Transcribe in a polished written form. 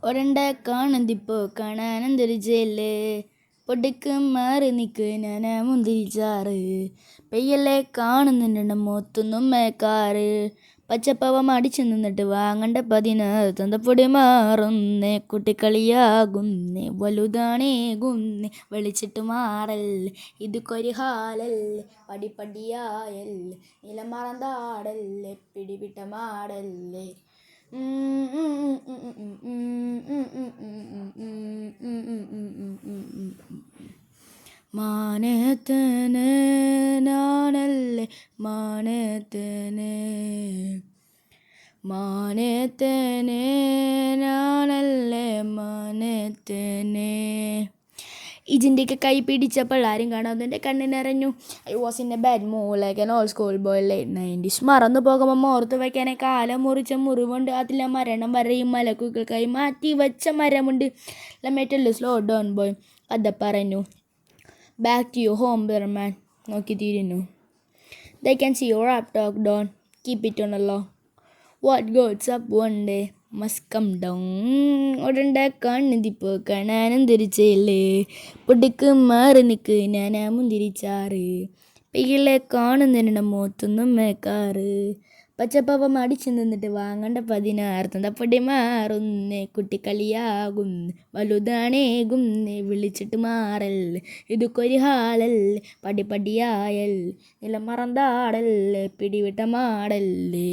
ഒരണ്ട കാണന്തിപ്പോ കാണാനെന്തൊരു ജയില് പൊടിക്ക് മാറി നിക്ക് ഞാൻ മുന്തിരിച്ചാറ് പെയ്യല്ലേ കാണുന്നുണ്ട് മൊത്തൊന്നും മേക്കാറ് പച്ചപ്പവം അടിച്ചു നിന്നിട്ട് വാങ്ങണ്ട 16 തന്തപ്പൊടി മാറുന്നേ കുട്ടിക്കളിയാകുന്നേ വലുതാണേകുന്നേ വിളിച്ചിട്ട് മാറല്ലേ ഇതുക്കൊരു ഹാലല്ലേ പടിപ്പടിയായല്ലേ നിലം മറന്നാടല്ലേ പിടിവിട്ട മാടല്ലേ മാനത്തന് നാണല്ലേ മാനത്തന് മാനത്തന് നാണല്ലേ മാനത്തന്. ഇതിൻ്റെയൊക്കെ കൈ പിടിച്ചപ്പോൾ ആരും കാണാതെ എൻ്റെ കണ്ണിനറിഞ്ഞു. I was in a bad mood like an old school boy late 90s. മറന്നു പോകുമ്പോൾ ഓർത്ത് വയ്ക്കാനെ കാലം മുറിച്ച മുറിവുണ്ട്. അതിലെ മരണം വരെയും മലക്കുകൾക്കായി മാറ്റി വച്ച മരമുണ്ട്. ലമേറ്റല്ലോ സ്ലോ ഡൗൺ ബോയ് കഥ പറഞ്ഞു. Back to you home Berman നോക്കി തിരിഞ്ഞു. They can see your rap talk down. Keep it on the low. What goes up one day must come down. ഒരണ്ട കണ്ണിതിപ്പോ കാണാനെന്തൊരു ചെയ്യല് പൊടിക്ക് മാറി നിക്ക് ഞാൻ മുന്തിരിച്ചാറ് പെയ്യല്ലേ കാണുന്നുണ്ട് മൊത്തൊന്നും മേക്കാറ് പച്ചപ്പവം അടിച്ചു നിന്നിട്ട് വാങ്ങണ്ട 16 തന്തപ്പൊടി മാറുന്നേ കുട്ടിക്കളിയാകുന്നേ വലുതാണേകുന്നേ വിളിച്ചിട്ട് മാറല്ലേ ഇതുക്കൊരു ഹാലല്ലേ പടിപ്പടിയായല്ലേ നിലം മറന്നാടല്ലേ പിടിവിട്ട മാടല്ലേ.